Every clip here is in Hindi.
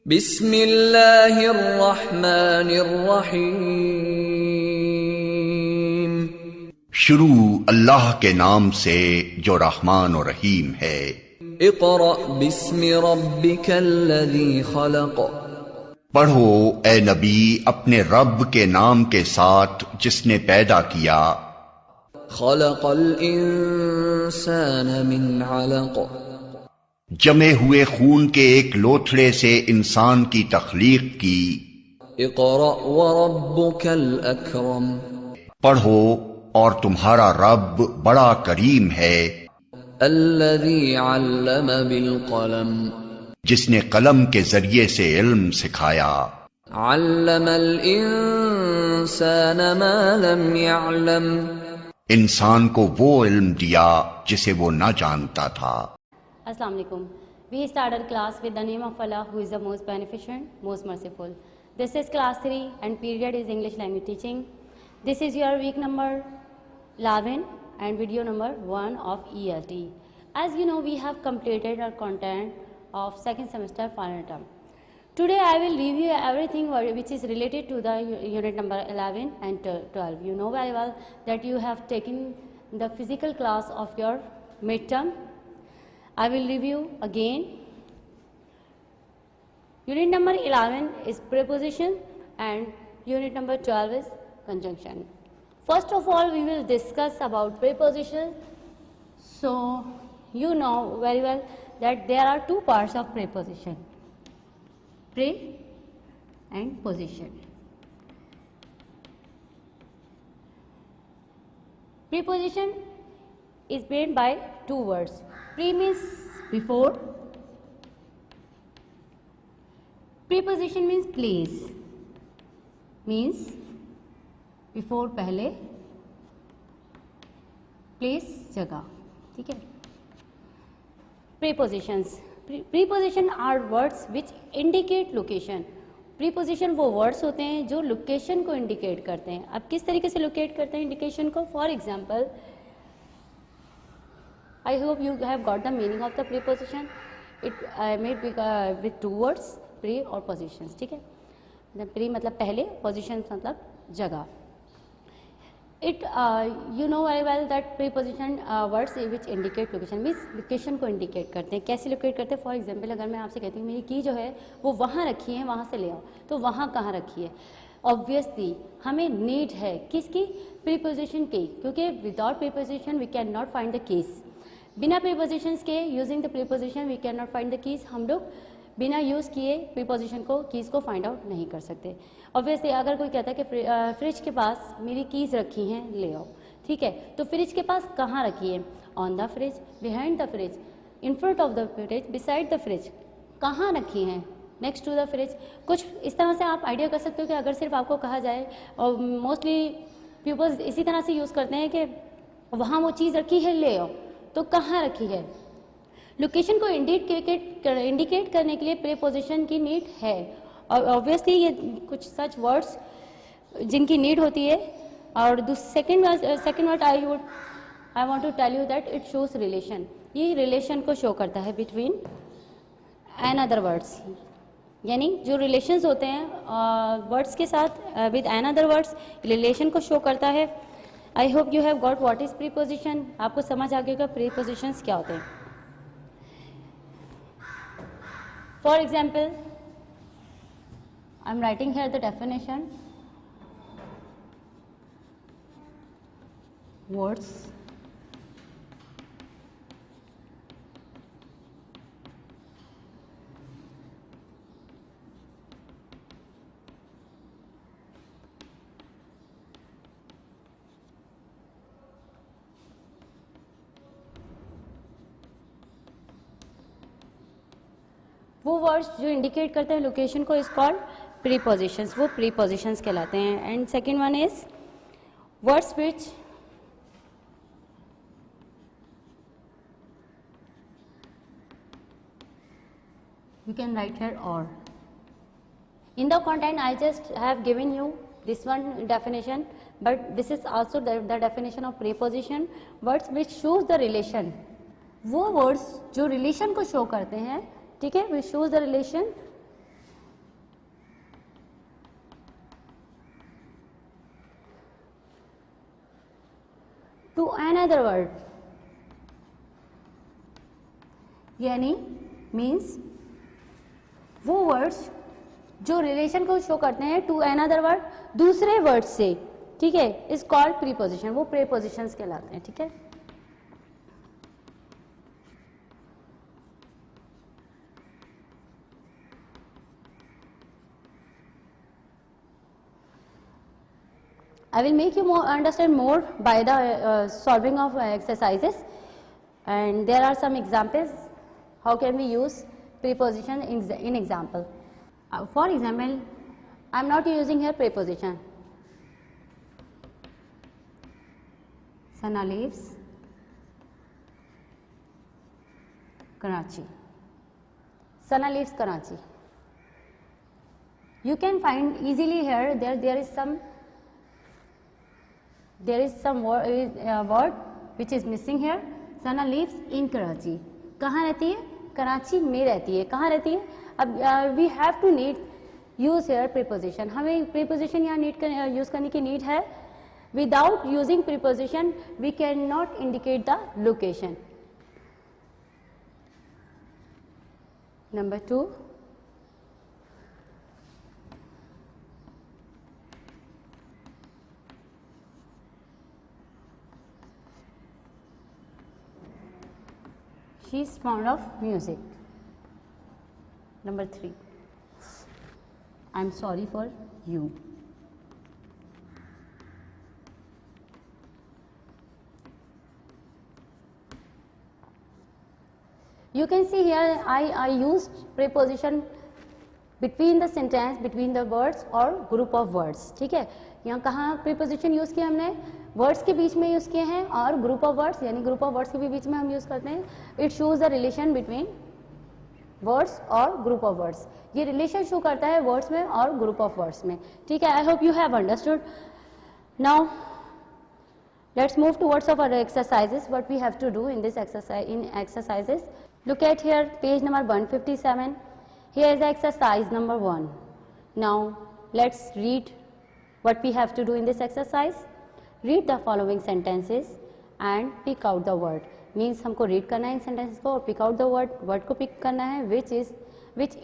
बिस्मिल्लाहिर्रहमानिर्रहीम। शुरू अल्लाह के नाम से जो रहमान और रहीम है। इक़रा बिस्मि रब्बिकल्लज़ी खलक़। पढ़ो ए नबी अपने रब के नाम के साथ जिसने पैदा किया। खलक़ल इंसान मिन अलक़। जमे हुए खून के एक लोथड़े से इंसान की तख्लीक की। इक़रा व रब्बुकल अकरम। पढ़ो और तुम्हारा रब बड़ा करीम है। अल्लज़ी अल्लम बिल क़लम। जिसने कलम के जरिए से इल्म सिखाया। अल्लमल इंसान मा लम यअलम। इंसान को वो इल्म दिया जिसे वो न जानता था। Assalamu alaikum. We start our class with the name of Allah, who is the most beneficent, most merciful. This is class 3 and period is English language teaching. This is your week number 11 and video number 1 of ELT. As you know, we have completed our content of second semester final term. Today I will review everything which is related to the unit number 11 and 12. You know very well that you have taken the physical class of your midterm. I will review again. Unit number 11 is preposition and unit number 12 is conjunction. First of all, we will discuss about preposition. So, you know very well that there are two parts of preposition, pre and position. Preposition is made by two words. Pre means before, preposition means place, means before पहले, place जगह, ठीक है। Prepositions. Preposition are words which indicate location. Preposition वो words होते हैं जो location को indicate करते हैं। अब किस तरीके से locate करते हैं indication को? For example, I hope you have got the meaning of the preposition. It made with two words, pre और positions, ठीक है। pre मतलब पहले, positions मतलब जगह. It you know very well that preposition words which indicate location means location को indicate करते हैं. कैसे locate करते हैं? For example, अगर मैं आपसे कहती हूँ मेरी की जो है वो वहाँ रखी है, वहाँ से ले आओ, तो वहाँ कहाँ रखी है? Obviously हमें need है किसकी? preposition की, क्योंकि without preposition we cannot find the keys. बिना prepositions के using the preposition we cannot find the keys. हम लोग बिना यूज़ किए preposition को कीज़ को फाइंड आउट नहीं कर सकते. ऑब्वियसली अगर कोई कहता है कि फ्रिज के पास मेरी कीज़ रखी हैं, ले आओ, ठीक है, तो फ्रिज के पास कहाँ रखी है? On the fridge, behind the fridge, in front of the fridge, beside the fridge, कहाँ रखी हैं? Next to the fridge. कुछ इस तरह से आप आइडिया कर सकते हो कि अगर सिर्फ आपको कहा जाए, और मोस्टली पीपल्स इसी तरह से यूज़ करते हैं कि वहाँ वो चीज़ रखी है, ले आओ, तो कहाँ रखी है? लोकेशन को इंडिकेट करने के लिए प्रीपोजिशन की नीड है. और ऑब्वियसली ये कुछ सच वर्ड्स जिनकी नीड होती है. और second word I want to tell you that it shows relation. ये रिलेशन को शो करता है बिटवीन एन अदर वर्ड्स, यानी जो रिलेशंस होते हैं वर्ड्स के साथ with an other words, relation को शो करता है. I hope you have got what is preposition. आपको समझ आ गया प्रीपोजिशंस क्या होते हैं. For example, I am writing here the definition. Words वो वर्ड्स जो इंडिकेट करते हैं लोकेशन को इज कॉल्ड प्रीपोजिशंस. वो प्रीपोजिशंस कहलाते हैं. And second one is words which you can write here or. In the content I just have given you this one definition, but this is also the definition of preposition. Words which shows the relation. वो words जो relation को show करते हैं, ठीक है, which shows the relation another word, यानी मीन्स वो वर्ड्स जो रिलेशन को शो करते हैं टू अनदर वर्ड, दूसरे वर्ड से, ठीक है, इज कॉल्ड प्रीपोजिशन, वो प्रीपोजिशंस कहलाते हैं, ठीक है। I will make you understand more by the solving of exercises, and there are some examples how can we use preposition in example. For example, I am not using here preposition. Sana leaves Karachi. Sana leaves Karachi. You can find easily here there is some word which is missing here. Sana lives in Karachi. कहाँ रहती है? कराची में रहती है. कहाँ रहती है? अब we have to need use here preposition. हमें preposition यहाँ use करने की need है. Without using preposition, we cannot indicate the location. Number 2. She is fond of music. Number 3. I am sorry for you. You can see here I used preposition between the sentence, between the words और group of words. ठीक है, यहाँ कहाँ preposition यूज़ किया हमने? वर्ड्स के बीच में यूज़ किए हैं और ग्रुप ऑफ वर्ड्स, यानी ग्रुप ऑफ वर्ड्स के भी बीच में हम यूज़ करते हैं. It shows the relation between words और ग्रुप ऑफ वर्ड्स. ये रिलेशन शो करता है वर्ड्स में और ग्रुप ऑफ वर्ड्स में. ठीक है, I hope you have understood. Now let's move towards of our exercises. What we have to do in this exercises. Look at here page number 157. Here is exercise number 1. Now let's read what we have to do in this exercise. Read the following sentences and pick out the word. Means हमको read करना है इन sentences को और pick out the word को pick करना है which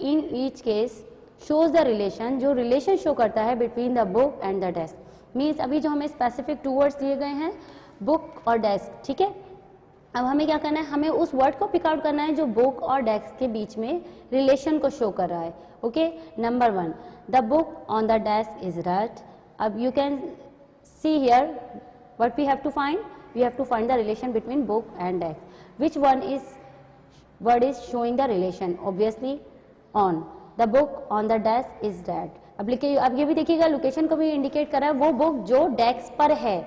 in each case shows the relation, जो relation show करता है between the book and the desk. Means अभी जो हमें specific 2 words दिए गए हैं book और desk. ठीक है, अब हमें क्या करना है, हमें उस word को pick out करना है जो book और desk के बीच में relation को show कर रहा है. Okay, number 1, the book on the desk is red. अब you can see here what we have to find. We have to find the relation between book and desk. Which one is word is showing the relation? Obviously on. The book on the desk is red. अब ये भी देखिएगा लोकेशन को भी इंडिकेट कर रहा है. वो बुक जो डेस्क पर है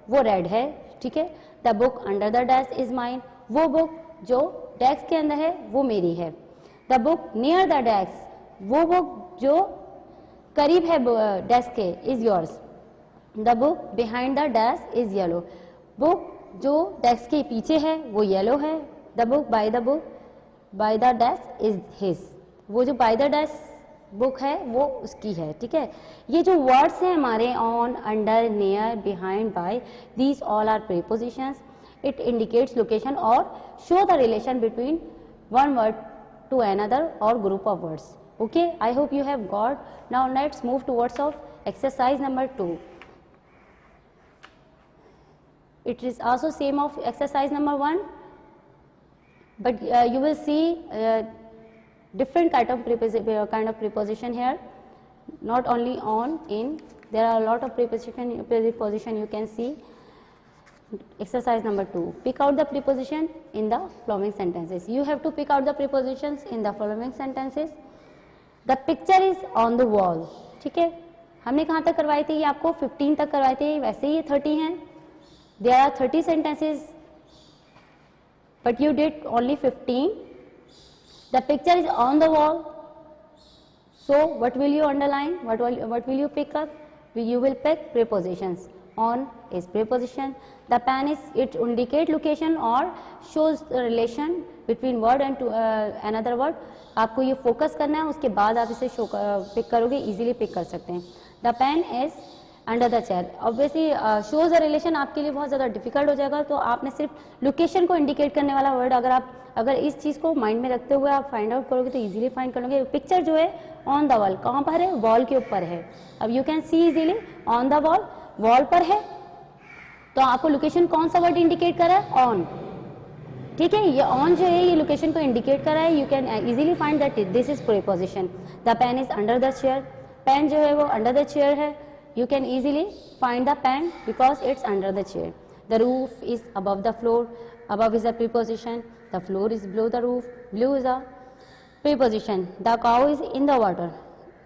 वो रेड है. ठीक है, the book under the desk is mine. वो बुक जो डेस्क के अंदर है वो मेरी है. The book near the desk, वो बुक जो करीब है डेस्क के, is yours. The book behind the desk is yellow. Book जो डेस्क के पीछे है वो येलो है. The book by the desk is his. वो जो by the desk बुक है वो उसकी है. ठीक है, ये जो वर्ड्स हैं हमारे on, under, near, behind, by, these all are prepositions. It indicates location or show the relation between one word to another or group of words. Okay, I hope you have got. Now let's move towards of exercise number 2. It is also same of exercise number 1, but you will see different kind of preposition here. Not only on, in, there are a lot of preposition you can see. Exercise number 2. Pick out the preposition in the following sentences. You have to pick out the prepositions in the following sentences. The picture is on the wall. ठीक है, हमने कहाँ तक करवाई थी? ये आपको 15 तक करवाई थी. वैसे ही ये 30 हैं. There are 30 sentences, but you did only 15. The picture is on the wall. So what will you underline? What will you pick up? You will pick prepositions. On is preposition. The pen is, it indicate location or shows the relation between word and another word. आपको ये focus करना है, उसके बाद आप इसे pick करोगे, easily pick कर सकते हैं. The pen is under the chair. Obviously shows a relation आपके लिए बहुत ज़्यादा डिफिकल्ट हो जाएगा, तो आपने सिर्फ लोकेशन को इंडिकेट करने वाला वर्ड अगर इस चीज़ को माइंड में रखते हुए आप फाइंड आउट करोगे तो इजीली फाइंड कर लोगे। पिक्चर जो है ऑन द वॉल, कहाँ पर है? वॉल के ऊपर है। अब you can see easily on the wall, wall पर है, तो आपको लोकेशन कौन सा वर्ड इंडिकेट कर रहा है? ऑन। ठीक है, ये ऑन जो है ये लोकेशन को इंडिकेट कर रहा है। You can easily find that this is preposition. The pen is under the chair, pen जो है वो अंडर द चेयर है। You can easily find the pen because it's under the chair. The roof is above the floor, above is a preposition, the floor is below the roof, below is a preposition. The cow is in the water,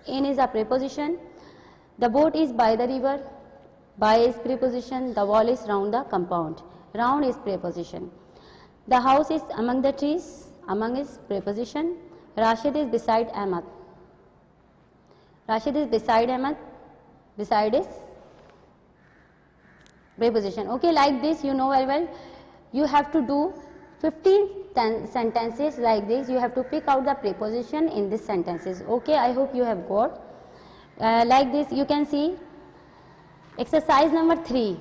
in is a preposition. The boat is by the river, by is preposition. The wall is round the compound, round is preposition. The house is among the trees, among is preposition. Rashid is beside Ahmad, Rashid is beside Ahmad, beside is preposition. Okay, like this you know very well. You have to do 15 sentences like this. You have to pick out the preposition in these sentences. Okay, I hope you have got. Like this you can see exercise number 3.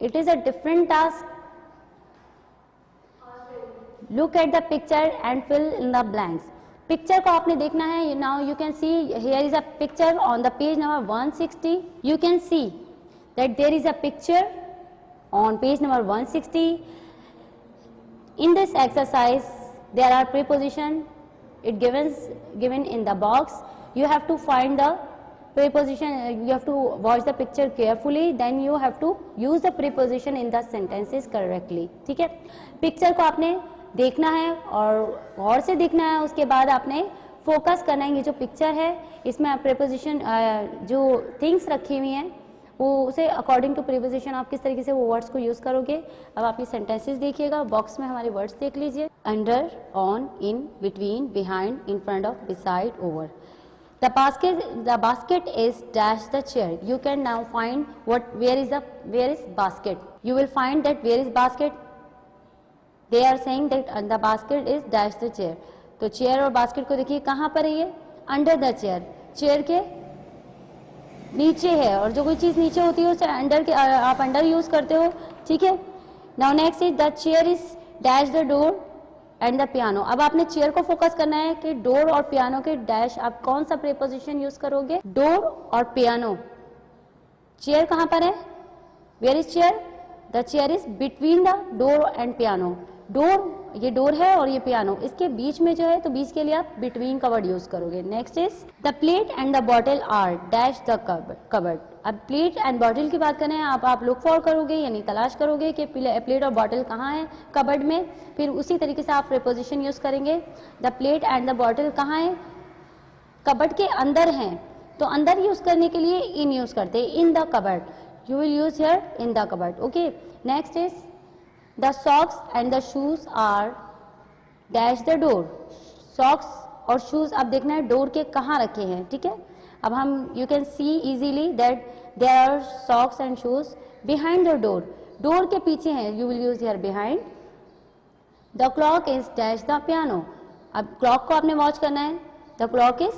It is a different task. Look at the picture and fill in the blanks. Picture को आपने देखना है. Now you can see here is a picture on the page number 160. You can see that there is a picture on page number 160. In this exercise there are preposition, it given in the box. You have to find the preposition, you have to watch the picture carefully, then you have to use the preposition in the sentences correctly. ठीक है, पिक्चर को आपने देखना है और गौर से देखना है. उसके बाद आपने फोकस करना है. ये जो पिक्चर है इसमें आप प्रीपोजिशन जो थिंग्स रखी हुई हैं वो उसे अकॉर्डिंग टू प्रीपोजिशन आप किस तरीके से वो वर्ड्स को यूज करोगे. अब आप ये सेंटेंसेस देखिएगा. बॉक्स में हमारे वर्ड्स देख लीजिए. Under, on, in, between, behind, in front of, beside, over. The basket is dash the chair. You can now find where is basket. You will find that where is basket. They are saying that the basket is dash the chair. तो चेयर और बास्केट को देखिए कहाँ पर है ये? Under the chair. चेयर के नीचे है और जो कोई चीज नीचे होती है उसे अंडर के आप अंडर यूज करते हो. ठीक है. Now next is the chair is dash the door and the piano. अब आपने चेयर को फोकस करना है कि डोर और पियानो के डैश आप कौन सा प्रीपोजिशन यूज करोगे? डोर और पियानो. चेयर कहाँ पर है? Where is chair? The chair is between the door and piano. Door, ये डोर है और ये पियानो, इसके बीच में जो है तो बीच के लिए आप बिटवीन का वर्ड यूज करोगे. Next is the plate and the bottle are dash the cupboard. अब प्लेट एंड बॉटल की बात करें आप लुक फॉर करोगे यानी तलाश करोगे कि प्लेट और बॉटल कहाँ है कबर्ड में. फिर उसी तरीके से आप प्रीपोजिशन यूज करेंगे. The plate and the bottle कहाँ है? कबर्ड के अंदर हैं. तो अंदर यूज करने के लिए इन यूज करते हैं. In the cupboard. You will use here in the cupboard. Okay. Next is the socks and the shoes are dash the door. Socks और शूज आप देखना है डोर के कहाँ रखे हैं. ठीक है. अब हम you can see easily that there are socks and shoes behind the door. डोर के पीछे हैं. You will use here behind. The clock is dash the piano. अब क्लॉक को आपने वॉच करना है. The clock is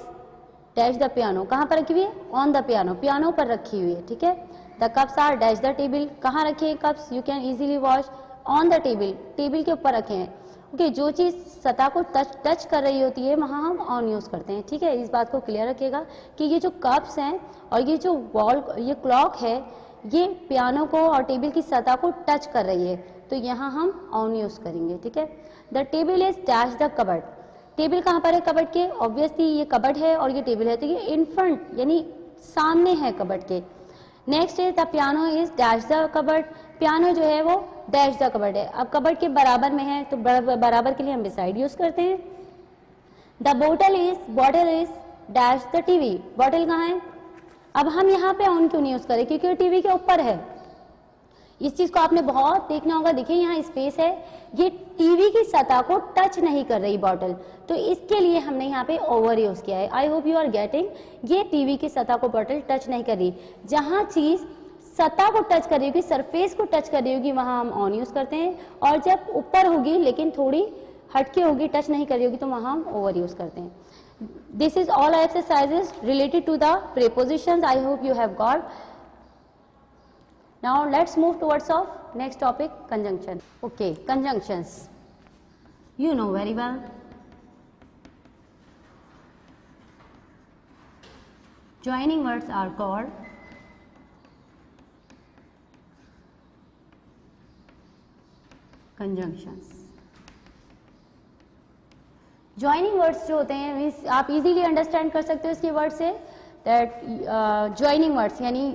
dash the piano. कहाँ पर रखी हुई है? On the piano. पियानो पर रखी हुई है. ठीक है. The cups are dash the table. कहाँ रखे हैं cups? You can easily watch on the table. Table के ऊपर रखे हैं. ओके. जो चीज़ सतह को टच कर रही होती है वहाँ हम ऑन यूज़ करते हैं. ठीक है. इस बात को क्लियर रखिएगा कि ये जो कप्स हैं और ये जो वॉल ये क्लॉक है ये पियानो को और टेबल की सतह को टच कर रही है तो यहाँ हम ऑन यूज़ करेंगे. ठीक है. The table is dash the cupboard. Table कहाँ पर है कबर्ड के? ऑब्वियसली ये कबर्ड है और ये टेबल है तो ये इन फ्रंट यानी सामने है कबर्ड के. Next is the piano is dash the cupboard. Piano जो है वो डैश द कबर्ड है. अब कबर्ड के बराबर में है तो बराबर के लिए हम बिसाइड यूज करते हैं. The bottle is dash the TV. Bottle कहाँ है? अब हम यहाँ पे ऑन क्यों नहीं यूज करें? क्योंकि टीवी के ऊपर है. इस चीज को आपने बहुत देखना होगा. देखिए यहाँ स्पेस है. ये टीवी की सतह को टच नहीं कर रही बॉटल तो इसके लिए हमने यहाँ पे ओवर यूज किया है. I hope you are getting. ये टीवी की सतह को बॉटल टच नहीं कर रही. जहाँ चीज सतह को टच कर रही होगी सरफेस को टच कर रही होगी वहां हम ऑन यूज करते हैं और जब ऊपर होगी लेकिन थोड़ी हटके होगी टच नहीं कर रही होगी तो वहां हम ओवर यूज करते हैं. This is all exercises related to the prepositions. I hope you have got. Now let's move towards of next topic, conjunction. Okay, conjunctions. You know very well. Joining words are called conjunctions. Joining words जो होते हैं मीन्स आप इजीली अंडरस्टैंड कर सकते हो इसके word say that joining words यानी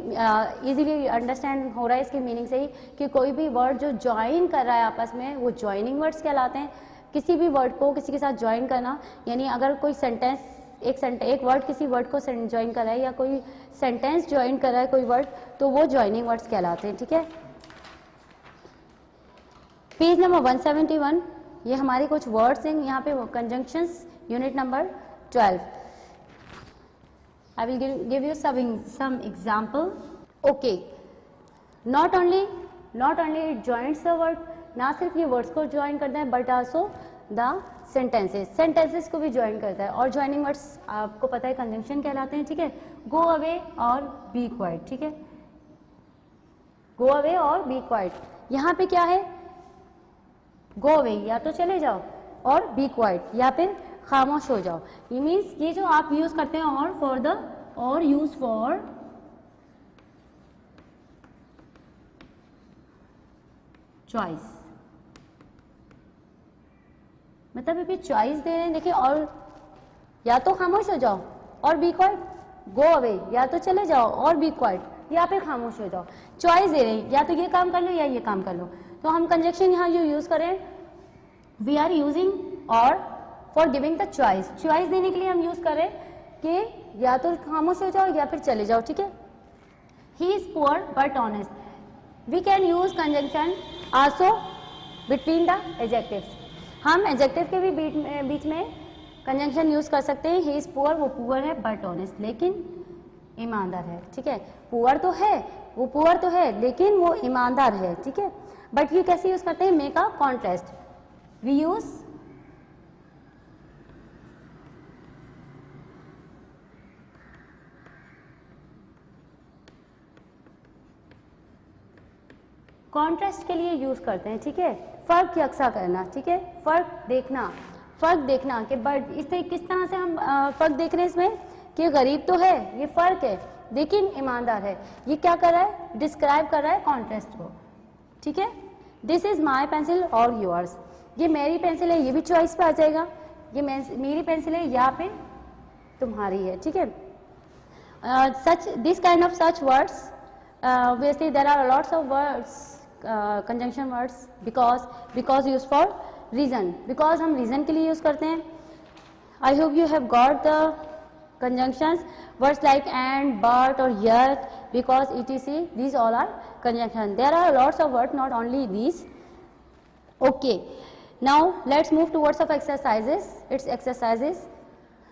इजीली अंडरस्टैंड हो रहा है इसके मीनिंग से ही कि कोई भी वर्ड जो ज्वाइन कर रहा है आपस में वो ज्वाइनिंग वर्ड्स कहलाते हैं. किसी भी वर्ड को किसी के साथ ज्वाइन करना यानी अगर कोई सेंटेंस एक वर्ड किसी वर्ड को ज्वाइन कर रहा है या कोई सेंटेंस ज्वाइन कर रहा है कोई वर्ड तो वो ज्वाइनिंग वर्ड्स कहलाते हैं. ठीक है, पेज नंबर 171 ये हमारे कुछ वर्ड्स हैं यहाँ पे conjunctions unit number 12. I will give you some example. Okay, not only it joins the word, ना सिर्फ ये वर्ड्स को ज्वाइन करता है बट आल्सो द सेंटेंसेस को भी ज्वाइन करता है. और ज्वाइनिंग वर्ड्स आपको पता है कंजंक्शन कहलाते हैं. ठीक है, गो अवे और बी क्वाइट. ठीक है, गो अवे और बी क्वाइट. यहाँ पे क्या है, गो अवे या तो चले जाओ और बी क्वाइट या फिर खामोश हो जाओ. ये मीन्स ये जो आप यूज करते हैं और फॉर द और यूज फॉर चॉइस मतलब अभी चॉइस दे रहे हैं. देखिए, और या तो खामोश हो जाओ और बी क्वाइट, गो अवे या तो चले जाओ और बी क्वाइट या फिर खामोश हो जाओ. चॉइस दे रहे हैं या तो ये काम कर लो या ये काम कर लो. तो हम कंजंक्शन यहाँ जो यूज करें वी आर यूजिंग और for giving the choice. Choice देने के लिए हम यूज करें कि या तो खामोश हो जाओ या फिर चले जाओ. ठीक है, he is poor but honest. We can use conjunction also between the adjectives. हम एडजेक्टिव के भी बीच में कंजंक्शन यूज कर सकते हैं. ही इज पुअर, वो पुअर है बट ऑनेस्ट लेकिन ईमानदार है. ठीक है, पुअर तो है, वो पुअर तो है लेकिन वो ईमानदार है. ठीक है, बट ये कैसे यूज करते हैं, make a contrast. We use contrast के लिए यूज करते हैं. ठीक है, फर्क यकसा करना. ठीक है, फर्क देखना कि बट इससे किस तरह से हम फर्क देख रहे हैं इसमें कि गरीब तो है, ये फर्क है लेकिन ईमानदार है. ये क्या कर रहा है, डिस्क्राइब कर रहा है कॉन्ट्रास्ट को. ठीक है, दिस इज माई पेंसिल और योर्स. ये मेरी पेंसिल है, ये भी चॉइस पे आ जाएगा. ये मेरी पेंसिल है या फिर तुम्हारी है. ठीक है, सच this kind of such words obviously there are lots of words conjunction words because used for reason, because हम reason के लिए यूज करते हैं. I hope you have got the conjunctions. Words like and, but or yet, because, etc. These all are conjunctions. There are lots of words, not only these. Okay. Now let's move towards of exercises. It's exercises.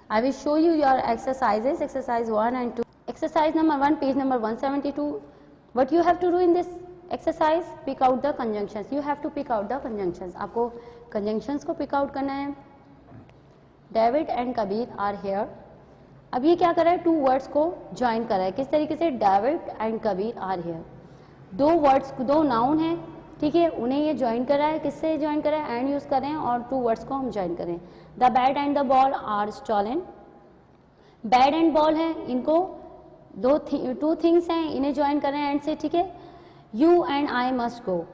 I will show you your exercises. Exercise 1 and 2. Exercise number 1, page number 172. What you have to do in this exercise? Pick out the conjunctions. You have to pick out the conjunctions. आपको conjunctions को pick out करना है. David and Kabir are here. अब ये क्या कर रहा है, टू वर्ड्स को ज्वाइन कर रहा है. किस तरीके से, David and Kabir are here. दो वर्ड्स, दो नाउन है. ठीक है, उन्हें ये ज्वाइन कर रहा है. किससे ज्वाइन कर रहा है, एंड यूज कर रहे हैं और टू वर्ड्स को हम ज्वाइन करें. The bat and the ball are stolen. Bat and ball है, इनको टू थिंग्स हैं, इन्हें ज्वाइन कर रहे हैं एंड से. ठीक है, you and I must go.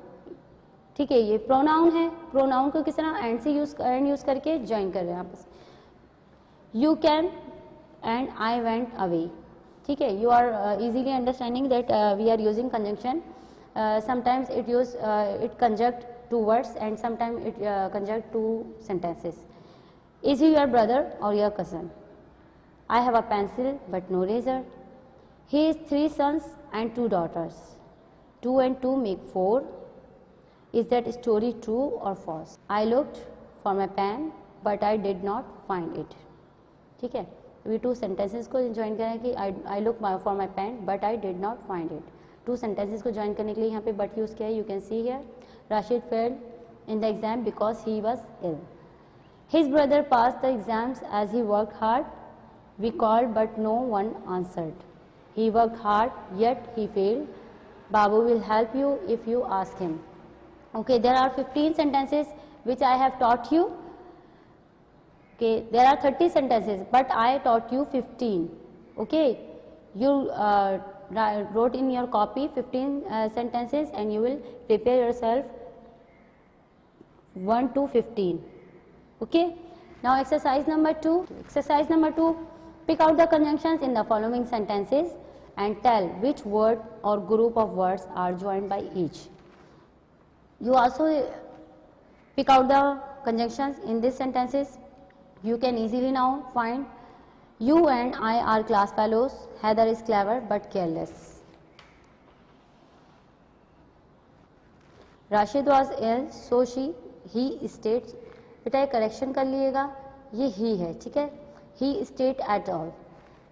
ठीक है, ये प्रोनाउन है. प्रोनाउन को किस तरह एंड से यूज करके ज्वाइन कर रहे हैं आपस. You can and I went away. ठीक है, you are easily understanding that we are using conjunction. Sometimes it conjunct two words and sometime it conjunct two sentences. Is he your brother और your cousin. I have a pencil but no razor. He has 3 sons and 2 daughters. 2 and 2 make 4. Is that story true or false? I looked for my pen but I did not find it. ठीक है, अभी 2 sentences को ज्वाइन करें कि I looked for my pen but I did not find it. 2 sentences को ज्वाइन करने के लिए यहाँ पे but यूज किया है. You can see here Rashid failed in the exam because he was ill. His brother passed the exams as he worked hard. We called but no one answered. He worked hard yet he failed. Babu will help you if you ask him. Okay, there are 15 sentences which I have taught you. Okay, there are 30 sentences but I taught you 15. Okay, you wrote in your copy 15 sentences and you will prepare yourself 1 to 15. Okay, now exercise number 2. Exercise number 2, pick out the conjunctions in the following sentences and tell which word or group of words are joined by each. You also pick out the conjunctions in these sentences. You can easily now find. You and I are class fellows. Heather is clever but careless. Rashid was ill, so he stayed. बेटा ये करेक्शन कर लिएगा, ये ही है, ठीक है. He stayed at all.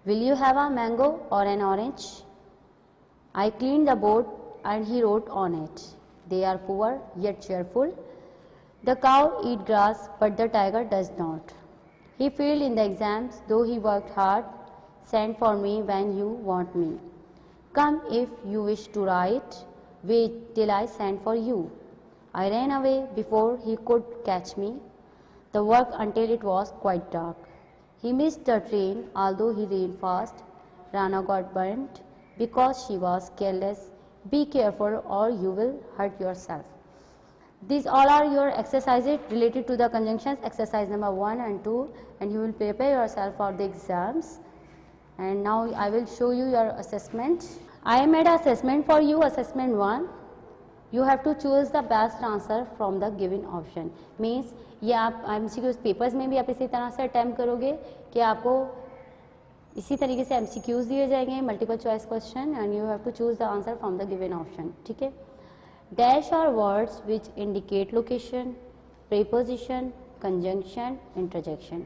Will you have a mango or an orange? I cleaned the board and he wrote on it. They are poor yet cheerful. The cow eats grass but the tiger does not. He failed in the exams though he worked hard. Send for me when you want me. Come if you wish to write. Wait till I send for you. I ran away before he could catch me. The work until it was quite dark. He missed the train although he ran fast. Rana got burnt because she was careless. Be careful or you will hurt yourself. These all are your exercises related to the conjunctions, exercise number 1 and 2, and you will prepare yourself for the exams. And now I will show you your assessment. I made assessment for you, assessment 1. You have to choose the best answer from the given option. Means ये आप MCQs पेपर्स में भी आप इसी तरह से अटैम्प्ट करोगे कि आपको इसी तरीके से MCQs दिए जाएंगे, multiple choice question, and you have to choose the answer from the given option. ठीक है. Dash are words which indicate location, preposition, conjunction, interjection.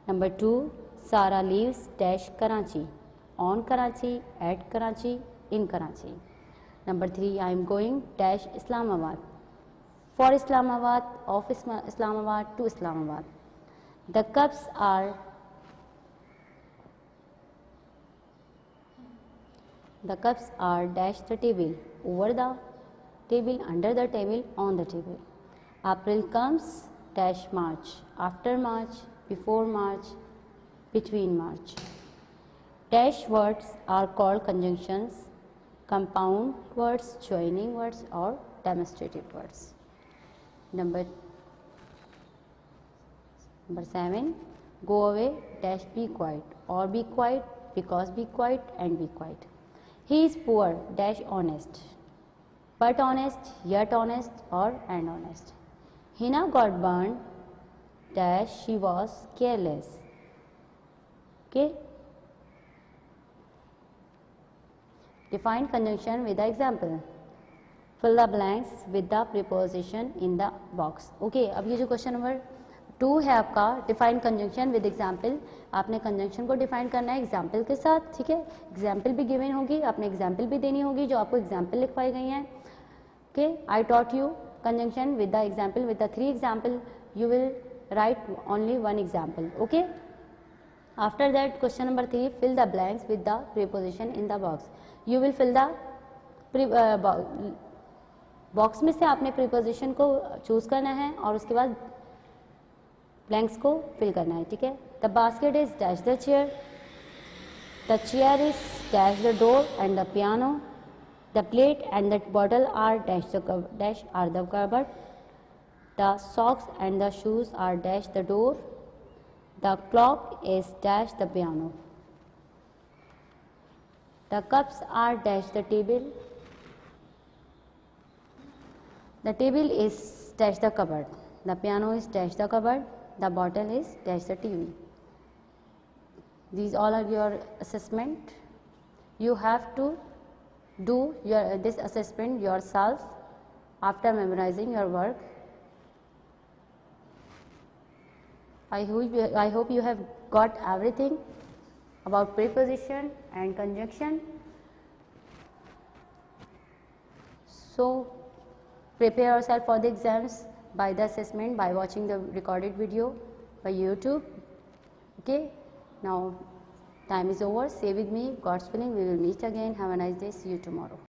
Number 2, Sara leaves dash Karachi, on Karachi, at Karachi, in Karachi. Number 3, I am going dash Islamabad, for Islamabad, of Islamabad, to Islamabad. The cups are dash the table, over the table, under the table, on the table. April comes dash March, after March, before March, between March. Dash words are called conjunctions, compound words, joining words or demonstrative words. Number 7, go away dash be quiet, or be quiet, because be quiet, and be quiet. He is poor dash honest, but honest, yet honest, or and honest. Hina got burned dash she was careless. Okay. Define conjunction with the example. Fill the blanks with the preposition in the box. Okay, अब ये जो क्वेश्चन नंबर 2 है आपका, डिफाइन कंजंक्शन विद एग्जाम्पल. आपने कंजंक्शन को डिफाइन करना है एग्जाम्पल के साथ. ठीक है. एग्जाम्पल भी गिवन होगी, आपने एग्जाम्पल भी देनी होगी जो आपको एग्जाम्पल लिखवाई गई हैं. Okay, I taught you conjunction with the example. With the 3 example you will write only 1 example. Okay. After that, question number 3, fill the blanks with the preposition in the box. You will fill the box में से आपने प्रीपोजिशन को चूज करना है और उसके बाद ब्लैंक्स को फिल करना है. ठीक है. The basket is dash the chair, the chair is dash the door and the piano, the plate and the bottle are dash are the cupboard, the socks and the shoes are dash the door, the clock is dash the piano, the cups are dash the table, the table is dash the cupboard, the piano is dash the cupboard, the bottle is dash the TV. These all are your assessment. You have to do this assessment yourself after memorizing your work. I hope you have got everything about preposition and conjunction. So prepare yourself for the exams by the assessment by watching the recorded video by YouTube. Okay, now time is over. Say with me, God's willing, we will meet again. Have a nice day. See you tomorrow.